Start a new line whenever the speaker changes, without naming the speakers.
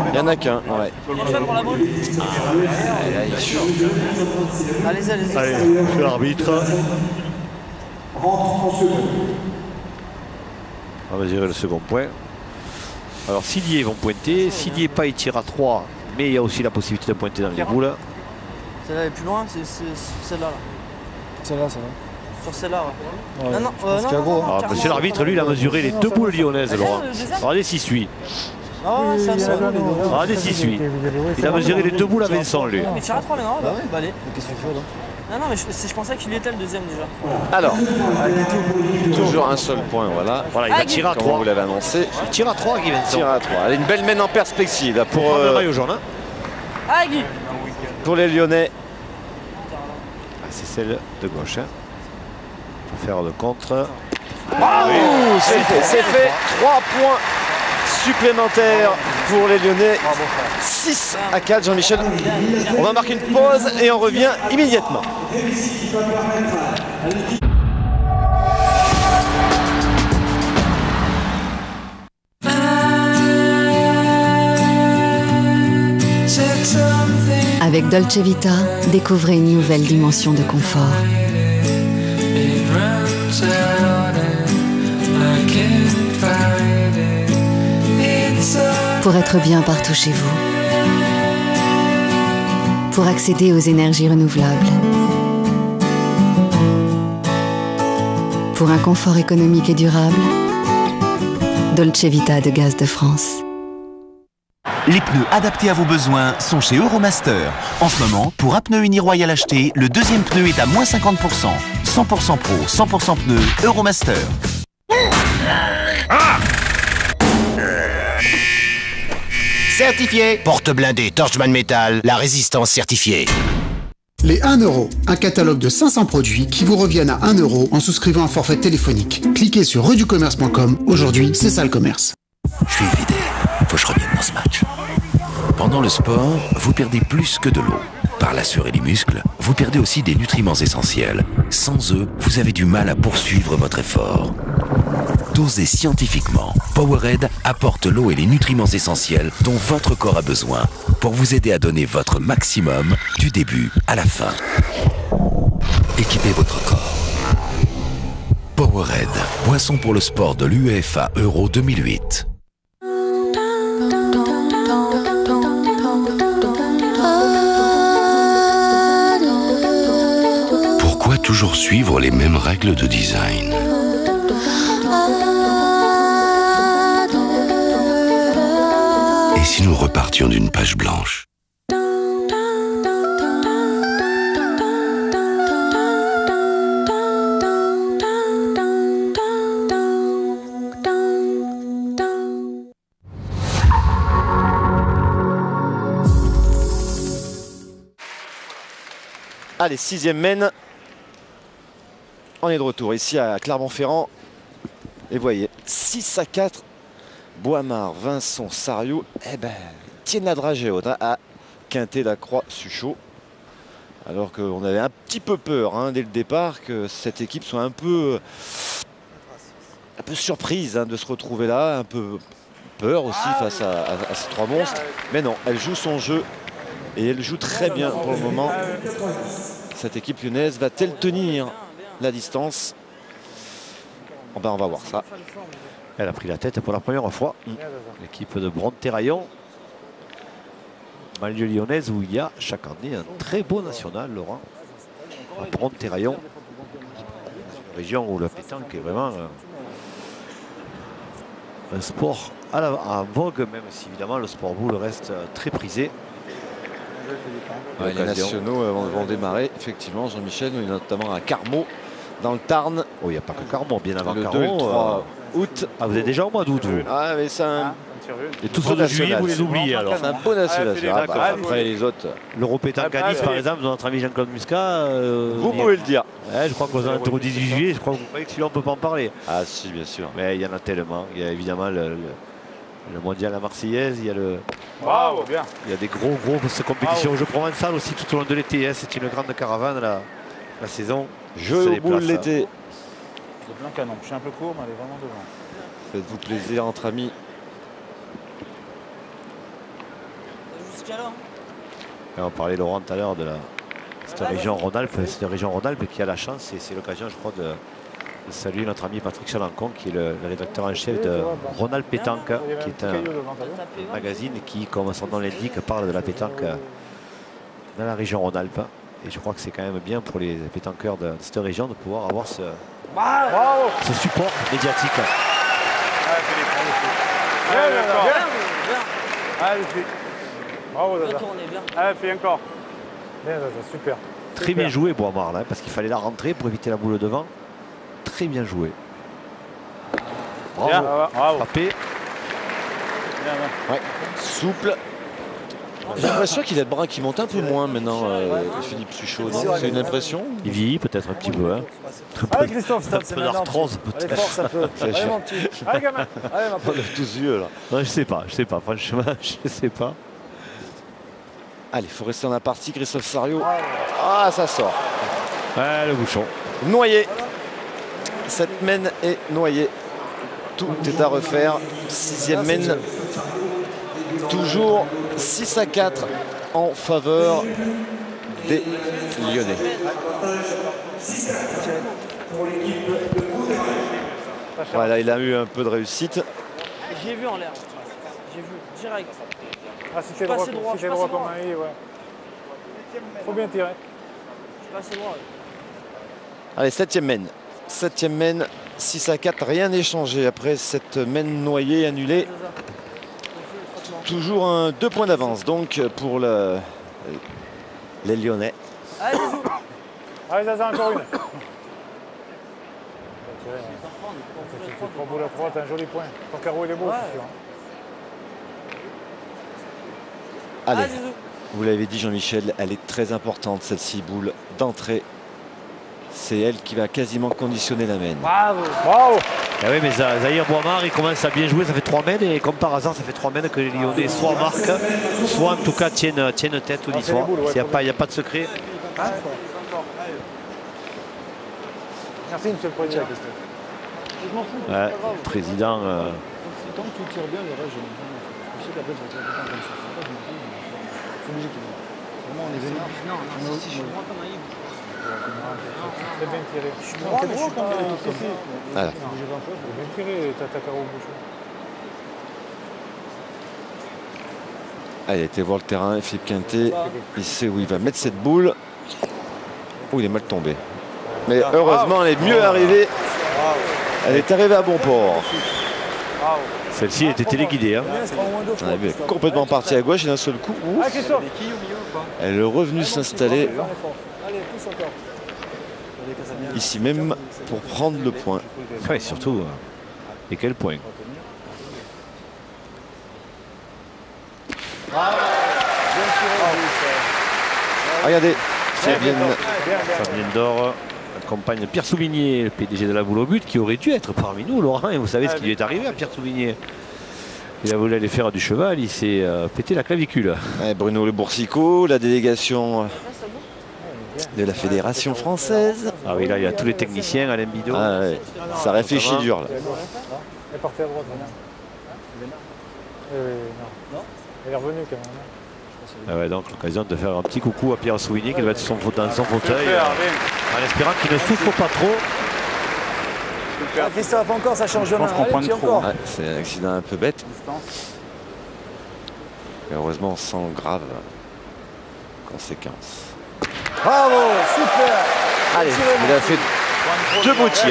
Il n'y en a qu'un, ouais.
Allez-y, allez-y.
Allez, je suis l'arbitre. On va gérer le second point. Alors Sidier vont pointer. S'il pas, il tire à 3. Mais il y a aussi la possibilité de pointer dans les boules.
Celle-là est plus loin, c'est celle-là.
Celle-là.
Sur celle-là, ouais.
Ouais,
Non,
parce qu'il y a gros.
Alors, monsieur l'arbitre, lui, il a mesuré les deux boules lyonnaises, Laurent. Regardez s'il suit.
Ah, c'est ça.
Regardez s'il suit. Il a mesuré les deux boules à Vincent, lui.
Mais tire à 3 maintenant,
Bah oui.
bah allez.
Qu'est-ce que tu fais là?
Non, mais je pensais qu'il était le deuxième déjà.
Alors, toujours un seul point, voilà.
Voilà, il va tirer à
Comme
3.
vous l'avez annoncé.
Il tire à 3, Guy Vincent.
Tire à 3. Allez, une belle mène en perspective là,
Pour le maillot jaune. Hein.
Ah, Guy.
pour les Lyonnais.
Ah, c'est celle de gauche. Hein. Pour faire le contre.
Ah, oui. C'est fait. 3 points supplémentaires pour les Lyonnais. 6 à 4, Jean-Michel. On va marquer une pause et on revient immédiatement.
Avec Dolce Vita, découvrez une nouvelle dimension de confort. Pour être bien partout chez vous. Pour accéder aux énergies renouvelables. Pour un confort économique et durable. Dolce Vita de Gaz de France.
Les pneus adaptés à vos besoins sont chez Euromaster. En ce moment, pour un pneu Uniroyal acheté, le deuxième pneu est à moins 50%. 100% pro, 100% pneu, Euromaster. Certifié. Porte blindée Torchman Metal, la résistance certifiée.
Les 1 €, un catalogue de 500 produits qui vous reviennent à 1 € en souscrivant un forfait téléphonique. Cliquez sur reducommerce.com. Aujourd'hui, c'est ça le commerce.
Je suis vidé. Faut que je revienne dans ce match. Pendant le sport, vous perdez plus que de l'eau. Par la sueur et les muscles, vous perdez aussi des nutriments essentiels. Sans eux, vous avez du mal à poursuivre votre effort. Dosez scientifiquement, Powerade apporte l'eau et les nutriments essentiels dont votre corps a besoin pour vous aider à donner votre maximum du début à la fin. Équipez votre corps. Powerade, boisson pour le sport de l'UEFA Euro 2008. Pourquoi toujours suivre les mêmes règles de design ? Et si nous repartions d'une page blanche ?
Allez, 6e mène. On est de retour ici à Clermont-Ferrand. Et voyez, 6 à 4. Boimard, Vincent, Sariou, tiennent la dragée haute à Quintet, Lacroix, Suchot. Alors qu'on avait un petit peu peur dès le départ que cette équipe soit un peu surprise de se retrouver là, un peu peur aussi face à ces 3 monstres. Mais non, elle joue son jeu et elle joue très bien pour le moment. Cette équipe lyonnaise va-t-elle tenir la distance? On va voir ça.
Elle a pris la tête pour la première fois. L'équipe de Bronte-Terraillon. Banlieue lyonnaise où il y a chaque année un très beau national, Laurent. À Bronte-Terraillon. Une région où le pétanque est vraiment un sport en vogue, même si évidemment le sport boule reste très prisé.
Ouais, les nationaux vont démarrer, effectivement, Jean-Michel, notamment à Carmaux, dans le Tarn.
Oh, il n'y a pas que Carmaux, bien avant
le
Carmaux.
2 et le 3 août.
Ah, vous êtes déjà au mois d'août, vous?
Ah, mais c'est un...
Et tous ceux de juillet, vous les oubliez alors.
C'est un beau national. Après les autres...
L'Europétanque à Nice, par exemple, de notre ami Jean-Claude Muscat.
Vous pouvez le dire.
Ouais, je crois qu'aux alentours du 18 juillet, je crois que vous croyez que celui-là, on ne peut pas en parler.
Ah si, bien sûr.
Mais il y en a tellement. Il y a évidemment le mondial à Marseillaise, il y a il y a des gros compétitions au jeu provençal aussi tout au long de l'été. C'est une grande caravane la saison.
Jeu au boule l'été.
C'est plein canon. Je suis un peu court, mais elle est vraiment devant.
Faites-vous plaisir entre amis.
Jusqu'à là.
Et on parlait Laurent tout à l'heure de cette région Rhône-Alpes. C'est une région Rhône-Alpes qui a la chance, et c'est l'occasion, je crois, de saluer notre ami Patrick Chalancon, qui est le rédacteur en chef de Rhône-Alpes Pétanque, qui est un magazine qui, comme son nom l'indique, parle de la pétanque dans la région Rhône-Alpes. Et je crois que c'est quand même bien pour les pétanqueurs de cette région de pouvoir avoir ce support médiatique.
Bravo, Zaza.
Retournez bien.
Allez, fais encore. Bien, Zaza, super.
Très bien joué, Boismar, là, parce qu'il fallait la rentrer pour éviter la boule devant. Très bien joué. Bravo.
Bien, bravo.
Frappé.
Bien, bien.
Ouais. Souple. J'ai l'impression qu'il a le bras qui monte un peu moins maintenant, Philippe Suchot. C'est une impression?
Il vieillit peut-être un petit peu. Hein.
Allez, Christophe, stop, c'est
peu
maintenant.
d'arthrose,
Allez,
peut-être.
force un peu. Allez, mon petit. Allez, gamin. Allez, ma
On
pote.
lève tous yeux là.
Non, je sais pas, franchement, je sais pas.
Allez, il faut rester dans la partie. Christophe Sarriot. Ah, ça sort.
Ouais, le bouchon.
Noyé. Cette mène est noyée. Tout est à refaire. 6e mène. Toujours 6-4 en faveur des Lyonnais. Voilà, il a eu un peu de réussite.
J'ai vu en l'air. J'ai vu direct.
Ah, si t'es droit,
droit,
si t'es droit comme un i, ouais. Faut bien tirer.
Je suis passé droit.
Allez, 7e mène. 7e mène, 6-4. Rien n'est changé après cette mène noyée annulée. Toujours un 2 points d'avance donc pour les Lyonnais.
Allez, Zizou.
Allez, Zaza, encore une. C'est 3 boules à 3, t'as un joli point. Ton carreau, il est beau, c'est sûr.
Allez,
Allez, Zizou.
vous l'avez dit Jean-Michel, elle est très importante cette 6 boules d'entrée. C'est elle qui va quasiment conditionner la mène.
Bravo. Bravo.
Ah oui, mais Zahir Boismar, il commence à bien jouer, ça fait 3 mènes, et comme par hasard, ça fait 3 mènes que les Lyonnais soit marquent, soit en tout cas tiennent tête au niçois. Il n'y a pas de secret.
Merci, monsieur le président.
Ouais, le président.
Tant que tu tires bien, le reste, je sais qu'après, tu vas tirer tout le temps comme ça. C'est obligé qu'il est. C'est vraiment, on est vénère.
Non, si, je suis droit comme un hibou.
Très bien tiré.
Je suis droit, mais je suis pas.
Voilà.
Bien tiré, t'as carreau au bouchon.
Allez, été voir le terrain, Philippe Quintet. Il sait où il va mettre cette boule. Oh, il est mal tombé. Mais heureusement, elle est mieux arrivée. Elle est arrivée à bon port.
Celle-ci était téléguidée. Hein.
Elle est complètement partie à gauche et d'un seul coup,
Ah, Christophe.
elle est revenue s'installer
Allez, pousse encore.
ici même pour prendre le point.
Ouais, surtout. Et quel point?
Regardez, Fabienne
D'Or accompagne Pierre Souvigné, le PDG de la boule au but, qui aurait dû être parmi nous, Laurent. Et vous savez ce qui lui est arrivé à Pierre Souvigné. Il a voulu aller faire du cheval, il s'est pété la clavicule.
ouais, Bruno Le Boursicot, la délégation de la Fédération française.
Ah oui, là, il y a tous les techniciens, Alain Bidot.
Ah, ouais, ça réfléchit dur là.
Elle est partie à droite, maintenant. Non. Elle est revenue quand même.
Ah ouais, donc l'occasion de faire un petit coucou à Pierre Souvigné qui doit être dans son fauteuil, en espérant qu'il ne souffre pas trop.
Ah, Christophe, encore, ça change de main.
qu'on prenne trop.
Ouais, c'est un accident un peu bête. Mais heureusement sans grave conséquences.
Bravo, super.
Allez, il a fait 2 beaux tirs.